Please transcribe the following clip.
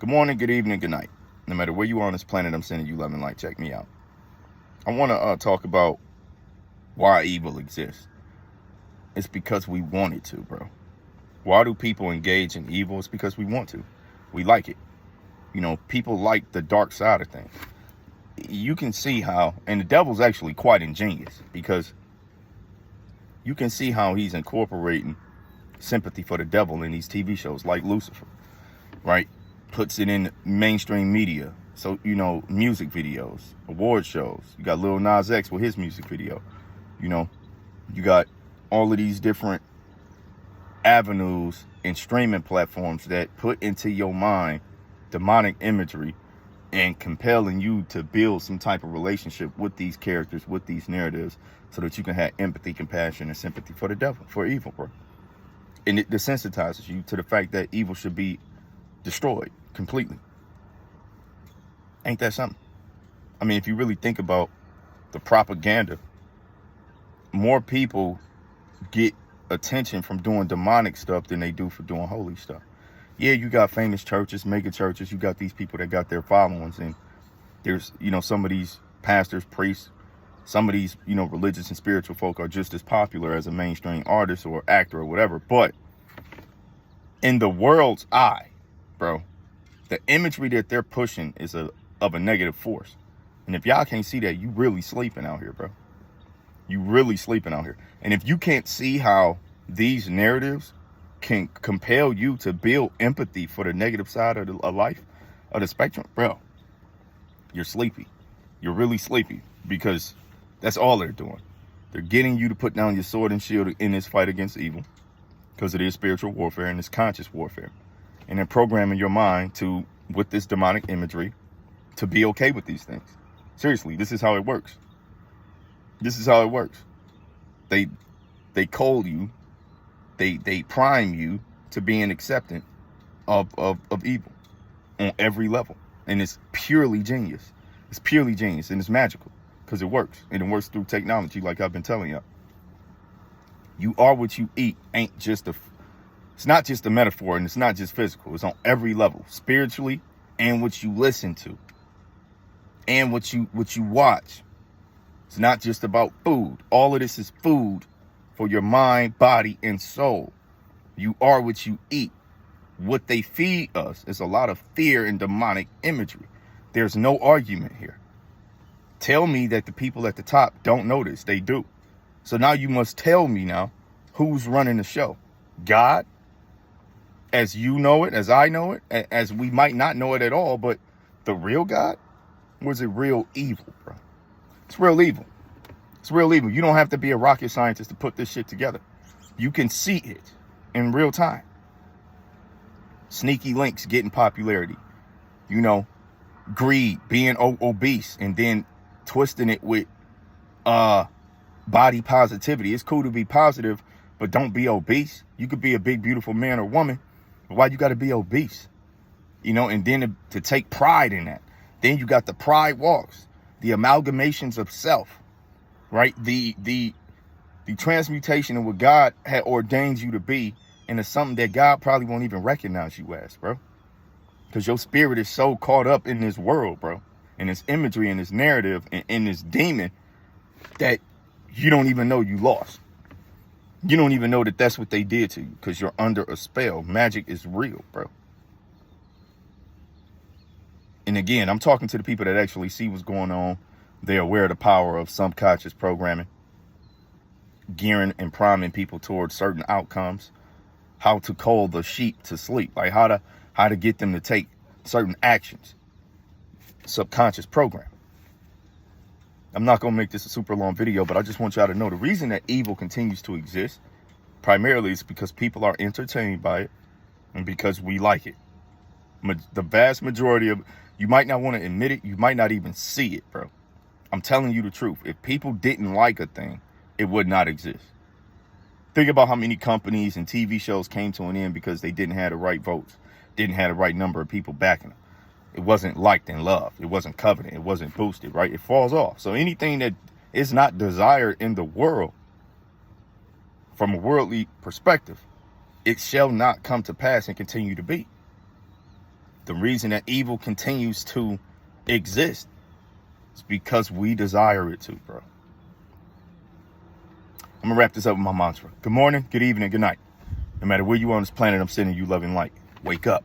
Good morning, good evening, good night. No matter where you are on this planet, I'm sending you love and light. Check me out. I want to talk about why evil exists. It's because we want it to, bro. Why do people engage in evil? It's because we want to. We like it. You know, people like the dark side of things. You can see how, and the devil's actually quite ingenious because you can see how he's incorporating sympathy for the devil in these TV shows like Lucifer, right? Puts it in mainstream media. So, you know, music videos, award shows. You got Lil Nas X with his music video. You know, you got all of these different avenues and streaming platforms that put into your mind demonic imagery and compelling you to build some type of relationship with these characters, with these narratives, so that you can have empathy, compassion, and sympathy for the devil, for evil, bro. And it desensitizes you to the fact that evil should be destroyed completely. Ain't that something? I mean, if you really think about the propaganda, more people get attention from doing demonic stuff than they do for doing holy stuff. Yeah, you got famous churches, mega churches. You got these people that got their followings, and there's, you know, some of these pastors, priests, some of these, you know, religious and spiritual folk are just as popular as a mainstream artist or actor or whatever. But in the world's eye, bro, the imagery that they're pushing is of a negative force. And if y'all can't see that, you really sleeping out here, bro. You really sleeping out here. And if you can't see how these narratives can compel you to build empathy for the negative side of life, of the spectrum, bro, you're sleepy. You're really sleepy, because that's all they're doing. They're getting you to put down your sword and shield in this fight against evil, because it is spiritual warfare and it's conscious warfare. And then programming your mind to, with this demonic imagery, to be okay with these things. Seriously, this is how it works. This is how it works. They code you, they prime you to be an acceptant of evil on every level. And it's purely genius. It's purely genius, and it's magical because it works. And it works through technology, like I've been telling y'all. You are what you eat ain't just it's not just a metaphor, and it's not just physical. It's on every level, spiritually, and what you listen to, and what you watch. It's not just about food. All of this is food for your mind, body, and soul. You are what you eat. What they feed us is a lot of fear and demonic imagery. There's no argument here. Tell me that the people at the top don't know this. They do. So now you must tell me now who's running the show. God, as you know it, as I know it, as we might not know it at all, but the real God? Or is it real evil, bro? It's real evil. It's real evil. You don't have to be a rocket scientist to put this shit together. You can see it in real time. Sneaky links getting popularity. You know, greed, being obese, and then twisting it with body positivity. It's cool to be positive, but don't be obese. You could be a big, beautiful man or woman, but why you got to be obese? You know, and then to take pride in that. Then you got the pride walks, the amalgamations of self, right? The transmutation of what God had ordained you to be into something that God probably won't even recognize you as, bro. Because your spirit is so caught up in this world, bro, in this imagery, in this narrative, and in this demon, that you don't even know you lost. You don't even know that that's what they did to you, because you're under a spell. Magic is real, bro. And again, I'm talking to the people that actually see what's going on. They're aware of the power of subconscious programming, gearing and priming people towards certain outcomes, how to call the sheep to sleep, like how to get them to take certain actions. Subconscious programming. I'm not going to make this a super long video, but I just want y'all to know the reason that evil continues to exist primarily is because people are entertained by it and because we like it. The vast majority of, you might not want to admit it, you might not even see it, bro. I'm telling you the truth. If people didn't like a thing, it would not exist. Think about how many companies and TV shows came to an end because they didn't have the right votes, didn't have the right number of people backing them. It wasn't liked and loved. It wasn't coveted. It wasn't boosted, right? It falls off. So anything that is not desired in the world, from a worldly perspective, it shall not come to pass and continue to be. The reason that evil continues to exist is because we desire it to, bro. I'm gonna wrap this up with my mantra. Good morning, good evening, good night. No matter where you are on this planet, I'm sending you love and light. Wake up.